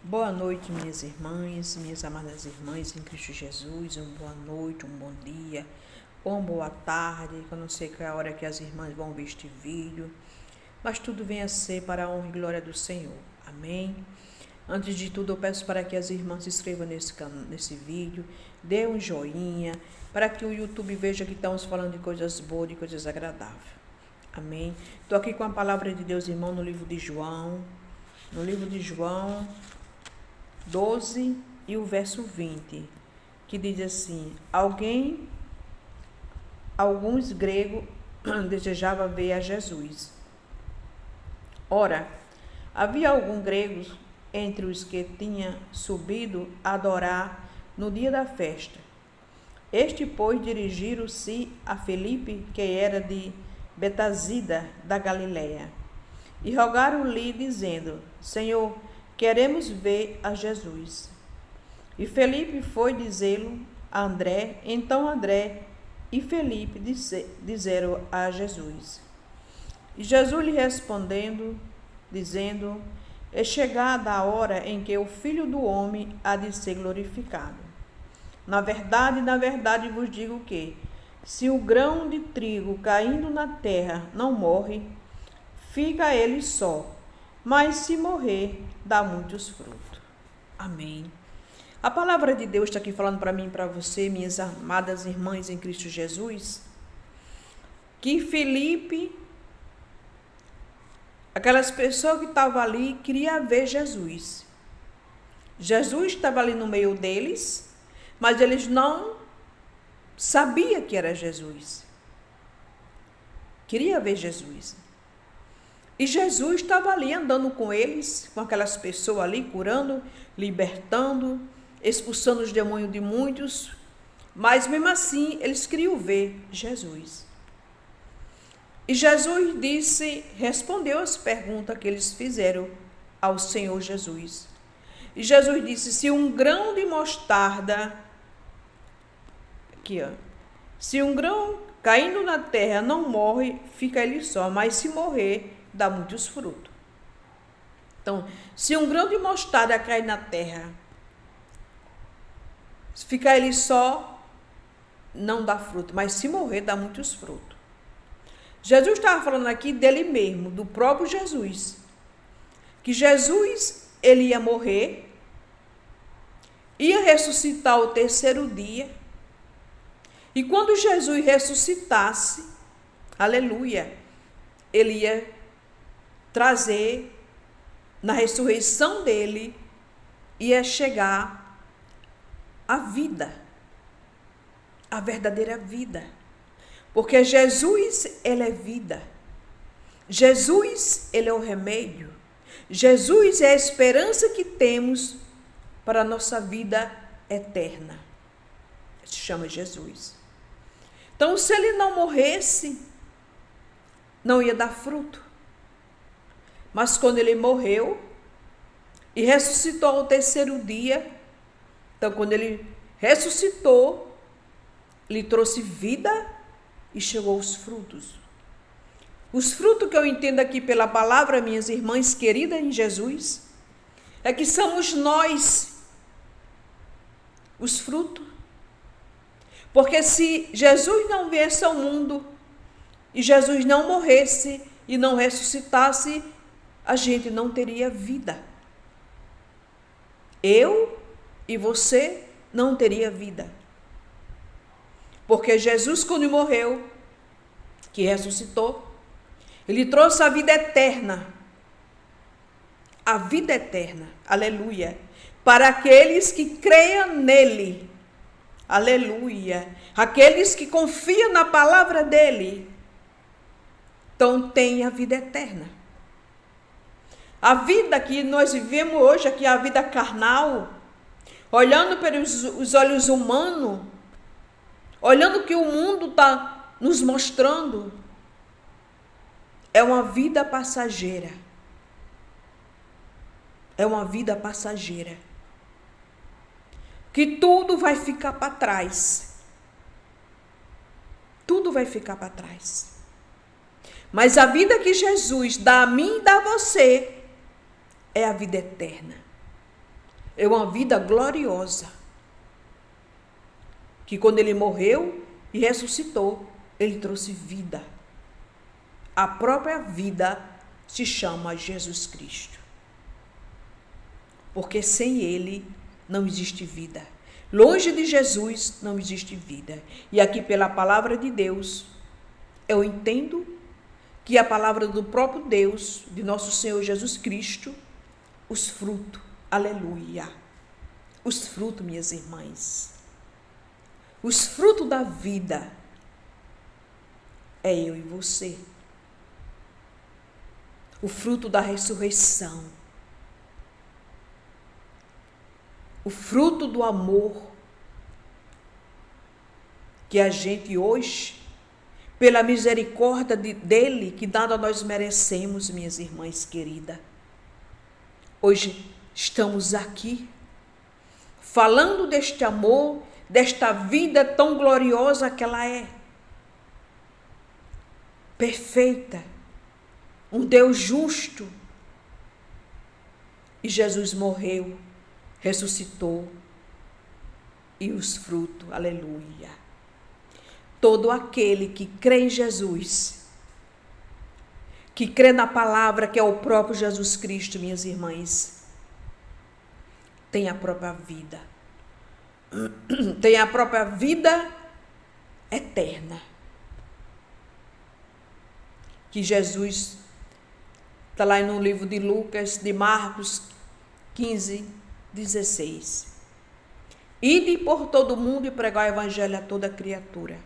Boa noite, minhas amadas irmãs em Cristo Jesus. Boa noite, bom dia, boa tarde. Eu não sei qual é a hora que as irmãs vão ver este vídeo, mas tudo venha a ser para a honra e glória do Senhor. Amém? Antes de tudo, eu peço para que as irmãs se inscrevam nesse vídeo, dê um joinha, para que o YouTube veja que estamos falando de coisas boas, de coisas agradáveis. Amém? Estou aqui com a palavra de Deus, irmão, no livro de João 12 e o verso 20, que diz assim: alguns gregos desejavam ver a Jesus. Ora, havia alguns gregos entre os que tinham subido a adorar no dia da festa. Este, pois, dirigiram-se a Filipe, que era de Betsaida da Galileia, e rogaram-lhe, dizendo: Senhor, queremos ver a Jesus. E Felipe foi dizê-lo a André. Então André e Felipe disseram a Jesus. E Jesus lhe respondendo, dizendo: É chegada a hora em que o Filho do Homem há de ser glorificado. Na verdade vos digo que, se o grão de trigo caindo na terra não morre, fica ele só, mas se morrer, dá muitos frutos. Amém. A palavra de Deus está aqui falando para mim e para você, minhas amadas irmãs em Cristo Jesus, que Felipe, aquelas pessoas que estavam ali, queriam ver Jesus. Jesus estava ali no meio deles, mas eles não sabiam que era Jesus. Queria ver Jesus. E Jesus estava ali andando com eles, com aquelas pessoas ali, curando, libertando, expulsando os demônios de muitos. Mas mesmo assim, eles queriam ver Jesus. E Jesus respondeu às perguntas que eles fizeram ao Senhor Jesus. E Jesus disse: se um grão de mostarda, se um grão caindo na terra não morre, fica ele só, mas se morrer, dá muitos frutos. Então, se um grão de mostarda cair na terra, fica ele só, não dá fruto, mas se morrer, dá muitos frutos. Jesus estava falando aqui dele mesmo, do próprio Jesus, que Jesus, ele ia morrer, ia ressuscitar o terceiro dia, e quando Jesus ressuscitasse, aleluia, ele ia trazer, na ressurreição dele, ia chegar a vida, a verdadeira vida. Porque Jesus, ele é vida. Jesus, ele é o remédio. Jesus é a esperança que temos para a nossa vida eterna. Se chama Jesus. Então, se ele não morresse, não ia dar fruto. Mas quando ele morreu e ressuscitou ao terceiro dia, então quando ele ressuscitou, ele trouxe vida e chegou aos frutos. Os frutos que eu entendo aqui pela palavra, minhas irmãs queridas em Jesus, é que somos nós os frutos. Porque se Jesus não viesse ao mundo e Jesus não morresse e não ressuscitasse, a gente não teria vida. Eu e você não teria vida. Porque Jesus, quando morreu, que ressuscitou, ele trouxe a vida eterna. A vida eterna, aleluia, para aqueles que creiam nele, aleluia, aqueles que confiam na palavra dele, então tem a vida eterna. A vida que nós vivemos hoje, aqui a vida carnal, olhando pelos olhos humanos, olhando o que o mundo está nos mostrando, é uma vida passageira. É uma vida passageira. Que tudo vai ficar para trás. Tudo vai ficar para trás. Mas a vida que Jesus dá a mim e dá a você é a vida eterna. É uma vida gloriosa. Que quando ele morreu e ressuscitou, ele trouxe vida. A própria vida se chama Jesus Cristo. Porque sem ele não existe vida. Longe de Jesus não existe vida. E aqui pela palavra de Deus, eu entendo que a palavra do próprio Deus, de nosso Senhor Jesus Cristo, os frutos, aleluia, os frutos, minhas irmãs, os frutos da vida é eu e você. O fruto da ressurreição, o fruto do amor que a gente hoje, pela misericórdia dele, que nada nós merecemos, minhas irmãs queridas, hoje estamos aqui falando deste amor, desta vida tão gloriosa que ela é, perfeita, um Deus justo. E Jesus morreu, ressuscitou, e os frutos, aleluia. Todo aquele que crê em Jesus, que crê na palavra que é o próprio Jesus Cristo, minhas irmãs, tem a própria vida. Tem a própria vida eterna. Que Jesus está lá no livro de Lucas, de Marcos 15, 16. Ide por todo mundo e pregar o evangelho a toda criatura.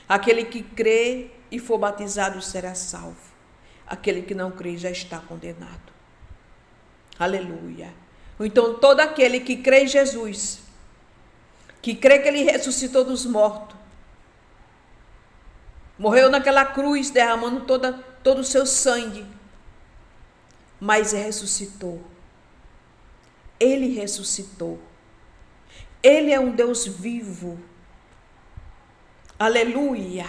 Aquele que crê e for batizado será salvo. Aquele que não crê já está condenado. Aleluia. Então todo aquele que crê em Jesus, que crê que ele ressuscitou dos mortos, morreu naquela cruz derramando todo o seu sangue, mas ressuscitou. Ele ressuscitou. Ele é um Deus vivo. Aleluia.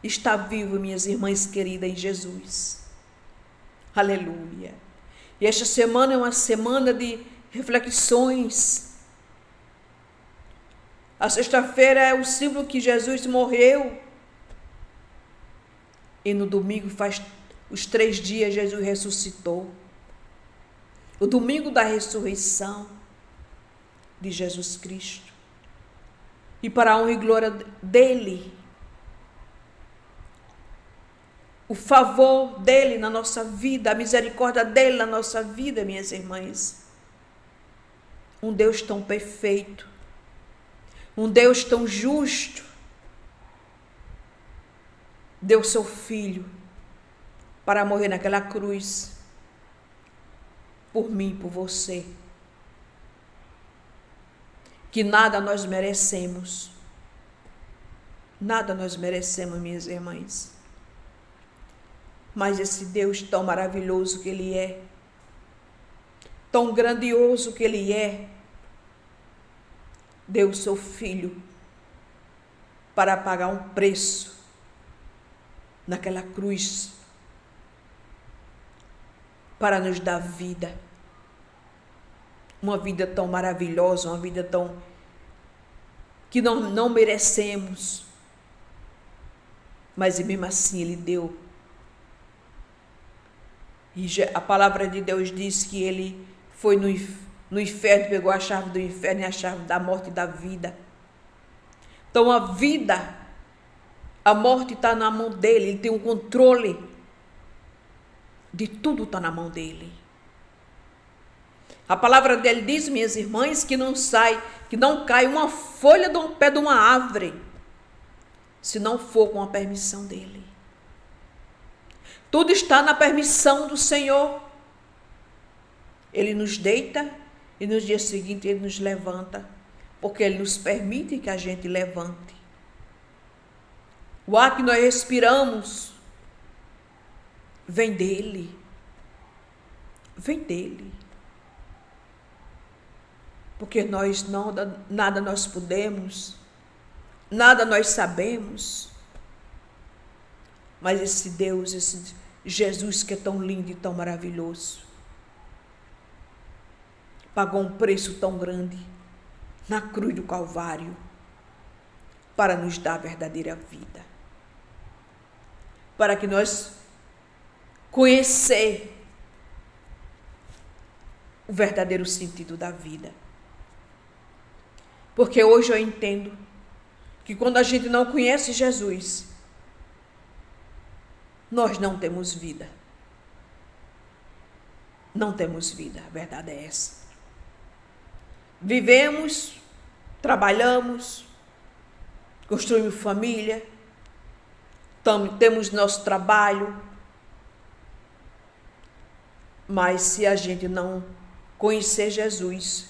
Está vivo, minhas irmãs queridas, em Jesus. Aleluia. E esta semana é uma semana de reflexões. A sexta-feira é o símbolo que Jesus morreu. E no domingo faz os 3 dias Jesus ressuscitou. O domingo da ressurreição de Jesus Cristo. E para a honra e glória dele, o favor dele na nossa vida, a misericórdia dele na nossa vida, minhas irmãs. Um Deus tão perfeito, um Deus tão justo, deu seu filho para morrer naquela cruz, por mim e por você. Que nada nós merecemos. Nada nós merecemos, minhas irmãs. Mas esse Deus tão maravilhoso que ele é, tão grandioso que ele é, deu o seu filho para pagar um preço naquela cruz, para nos dar vida. Uma vida tão maravilhosa, uma vida tão que nós não merecemos. Mas mesmo assim ele deu. E a palavra de Deus diz que ele foi no inferno, pegou a chave do inferno e a chave da morte e da vida. Então a vida, a morte está na mão dele, ele tem um controle de tudo, está na mão dele. A palavra dele diz, minhas irmãs, que não cai uma folha do pé de uma árvore, se não for com a permissão dele. Tudo está na permissão do Senhor. Ele nos deita e no dia seguinte ele nos levanta, porque ele nos permite que a gente levante. O ar que nós respiramos vem dele. Vem dele. Porque nada nós podemos, nada nós sabemos. Mas esse Deus, esse Jesus que é tão lindo e tão maravilhoso, pagou um preço tão grande na cruz do Calvário para nos dar a verdadeira vida. Para que nós conhecer o verdadeiro sentido da vida. Porque hoje eu entendo que quando a gente não conhece Jesus, nós não temos vida. Não temos vida, a verdade é essa. Vivemos, trabalhamos, construímos família, temos nosso trabalho, mas se a gente não conhecer Jesus,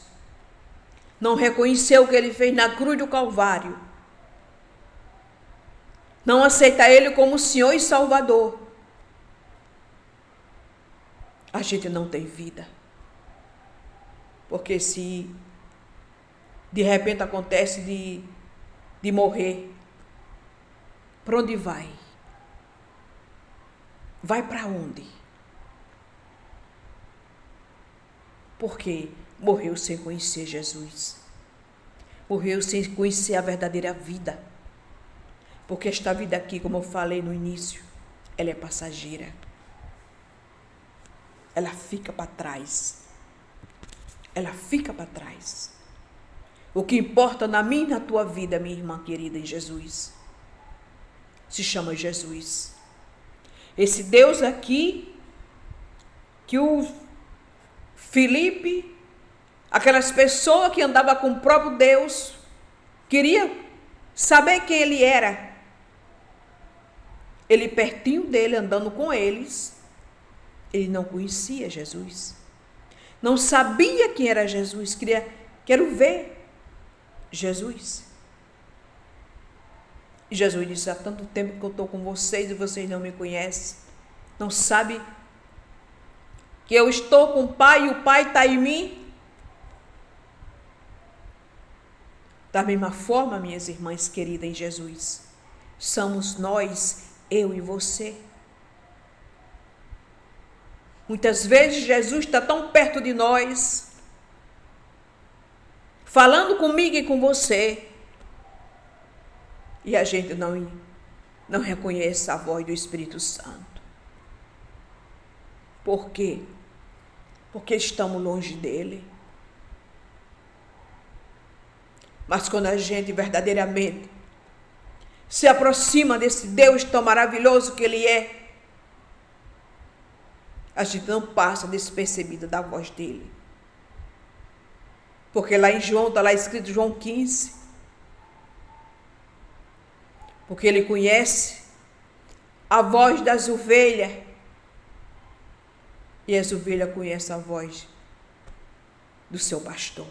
não reconhecer o que Ele fez na cruz do Calvário, não aceitar Ele como Senhor e Salvador, a gente não tem vida. Porque se de repente acontece de morrer, para onde vai? Vai para onde? Porque morreu sem conhecer Jesus. Morreu sem conhecer a verdadeira vida. Porque esta vida aqui, como eu falei no início, ela é passageira. Ela fica para trás. Ela fica para trás. O que importa na minha e na tua vida, minha irmã querida em Jesus, se chama Jesus. Esse Deus aqui, que o Filipe, aquelas pessoas que andavam com o próprio Deus, queria saber quem ele era. Ele pertinho dele, andando com eles, ele não conhecia Jesus. Não sabia quem era Jesus. Quero ver Jesus. E Jesus disse: há tanto tempo que eu estou com vocês e vocês não me conhecem. Não sabe que eu estou com o Pai e o Pai está em mim? Da mesma forma, minhas irmãs queridas em Jesus, somos nós, eu e você. Muitas vezes Jesus está tão perto de nós, falando comigo e com você, e a gente não reconhece a voz do Espírito Santo. Por quê? Porque estamos longe dele. Mas quando a gente verdadeiramente se aproxima desse Deus tão maravilhoso que ele é, a gente não passa despercebida da voz dele. Porque lá em João, está lá escrito João 15. Porque ele conhece a voz das ovelhas. E as ovelhas conhecem a voz do seu pastor.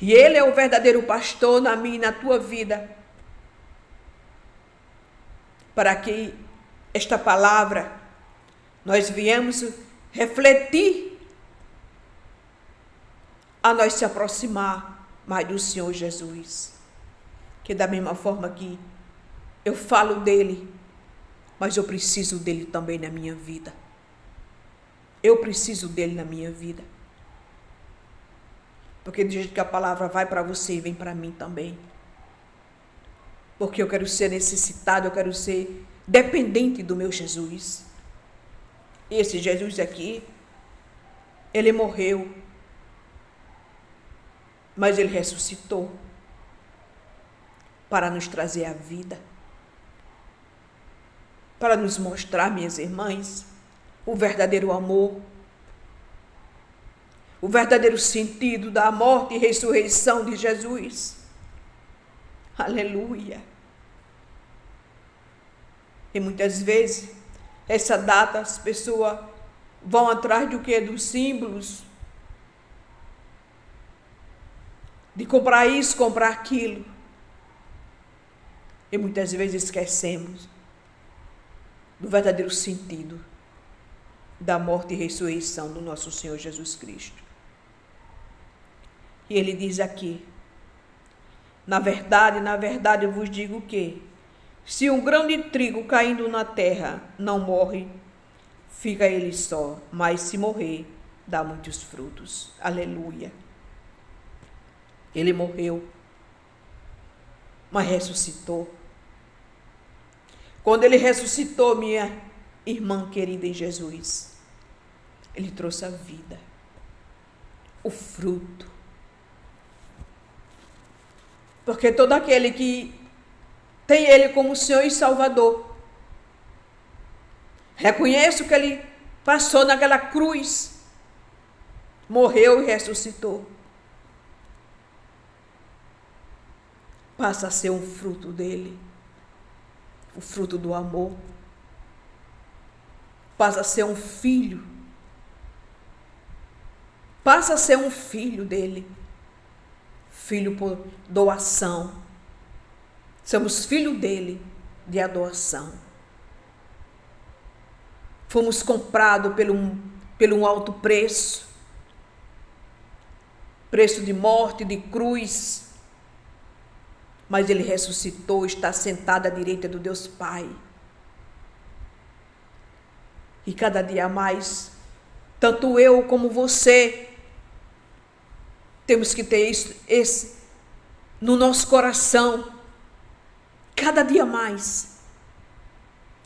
E ele é o verdadeiro pastor na minha e na tua vida. Para que esta palavra nós viemos refletir, a nós se aproximar mais do Senhor Jesus. Que da mesma forma que eu falo dele, mas eu preciso dele também na minha vida. Eu preciso dele na minha vida. Porque do jeito que a palavra vai para você, vem para mim também. Porque eu quero ser necessitado, eu quero ser dependente do meu Jesus. Esse Jesus aqui, ele morreu, mas ele ressuscitou para nos trazer a vida, para nos mostrar, minhas irmãs, o verdadeiro amor, o verdadeiro sentido da morte e ressurreição de Jesus. Aleluia! E muitas vezes, essa data, as pessoas vão atrás do quê? Dos símbolos, de comprar isso, comprar aquilo. E muitas vezes esquecemos do verdadeiro sentido da morte e ressurreição do nosso Senhor Jesus Cristo. E ele diz aqui: na verdade eu vos digo que, se um grão de trigo caindo na terra não morre, fica ele só, mas se morrer, dá muitos frutos. Aleluia. Ele morreu, mas ressuscitou. Quando ele ressuscitou, minha irmã querida em Jesus, ele trouxe a vida, o fruto. Porque todo aquele que tem ele como Senhor e Salvador, reconhece o que ele passou naquela cruz, morreu e ressuscitou, passa a ser um fruto dele, o fruto do amor, passa a ser um filho, passa a ser um filho dele, filho por doação, somos filho dele de adoção, fomos comprados pelo um alto preço, preço de morte, de cruz, mas ele ressuscitou, está sentado à direita do Deus Pai. E cada dia mais, tanto eu como você, temos que ter esse no nosso coração, cada dia mais,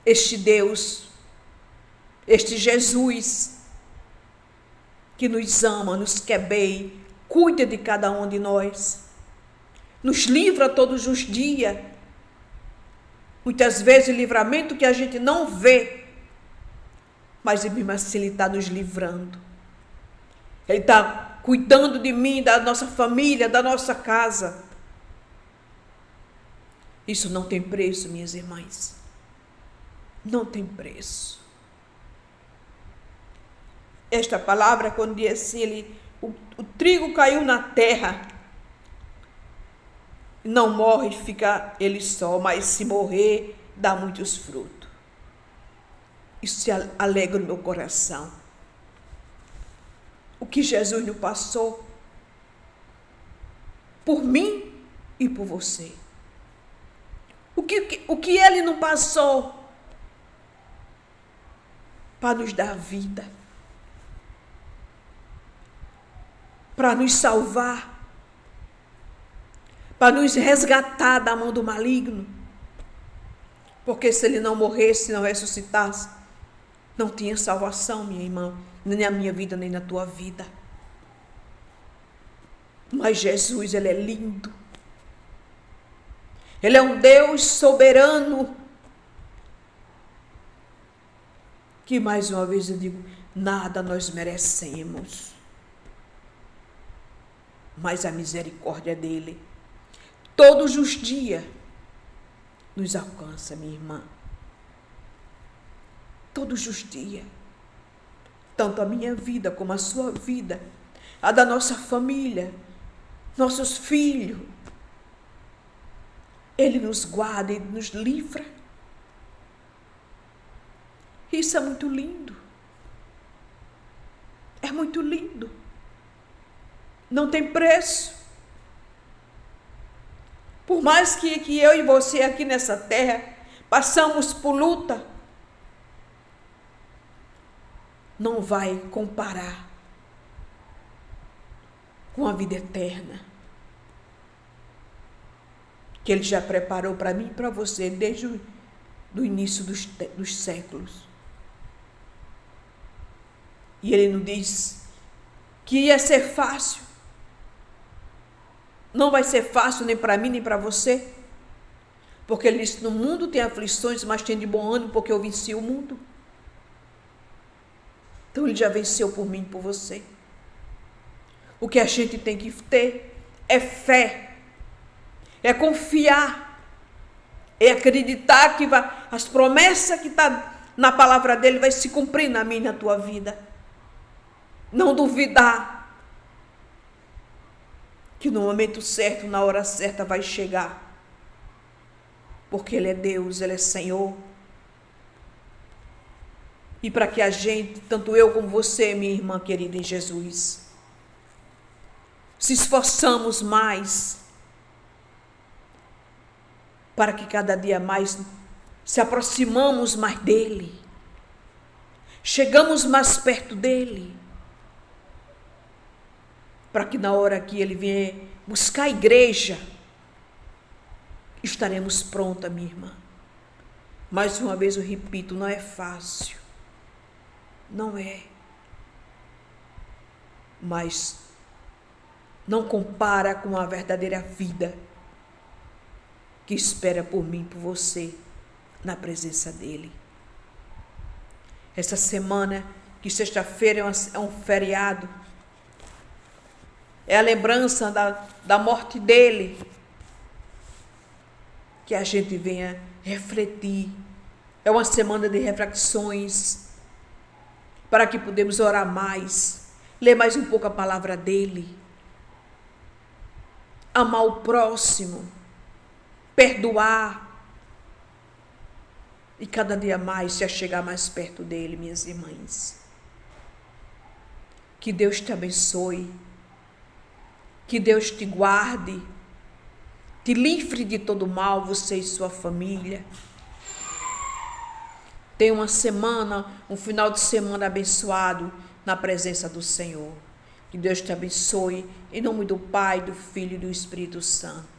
este Deus, este Jesus, que nos ama, nos quer bem, cuida de cada um de nós, nos livra todos os dias, muitas vezes livramento que a gente não vê, mas mesmo assim ele está nos livrando, ele está cuidando de mim, da nossa família, da nossa casa. Isso não tem preço, minhas irmãs, não tem preço. Esta palavra, quando diz assim, o trigo caiu na terra, não morre, fica ele só, mas se morrer, dá muitos frutos. Isso alegra o meu coração. O que Jesus nos passou, por mim e por você. O que ele não passou, para nos dar vida, para nos salvar, para nos resgatar da mão do maligno. Porque se ele não morresse, não ressuscitasse, não tinha salvação, minha irmã, nem na minha vida, nem na tua vida. Mas Jesus, ele é lindo. Ele é um Deus soberano, que mais uma vez eu digo, nada nós merecemos, mas a misericórdia dele, todos os dias, nos alcança, minha irmã. Todos os dias. Tanto a minha vida como a sua vida, a da nossa família, nossos filhos. Ele nos guarda e nos livra. Isso é muito lindo. É muito lindo. Não tem preço. Por mais que eu e você aqui nessa terra passamos por luta, não vai comparar com a vida eterna que ele já preparou para mim e para você desde o início dos séculos. E ele nos diz que ia ser fácil. Não vai ser fácil nem para mim nem para você, porque ele disse, no mundo tem aflições, mas tem de bom ânimo, porque eu venci o mundo. Então ele já venceu por mim e por você. O que a gente tem que ter é fé, é confiar, é acreditar que as promessas que estão na palavra dele vai se cumprir na minha e na tua vida. Não duvidar que no momento certo, na hora certa vai chegar. Porque ele é Deus, ele é Senhor. E para que a gente, tanto eu como você, minha irmã querida em Jesus, se esforçamos mais para que cada dia mais se aproximamos mais dele, chegamos mais perto dele, para que na hora que Ele vier buscar a igreja, estaremos prontas, minha irmã. Mais uma vez eu repito, não é fácil. Não é. Mas não compara com a verdadeira vida que espera por mim, por você, na presença dEle. Essa semana, que sexta-feira é um feriado, é a lembrança da morte dEle, que a gente venha refletir. É uma semana de reflexões, para que podemos orar mais, ler mais um pouco a palavra dEle, amar o próximo, perdoar, e cada dia mais se achegar mais perto dEle, minhas irmãs. Que Deus te abençoe, que Deus te guarde, te livre de todo mal, você e sua família. Tenha uma semana, um final de semana abençoado na presença do Senhor. Que Deus te abençoe, em nome do Pai, do Filho e do Espírito Santo.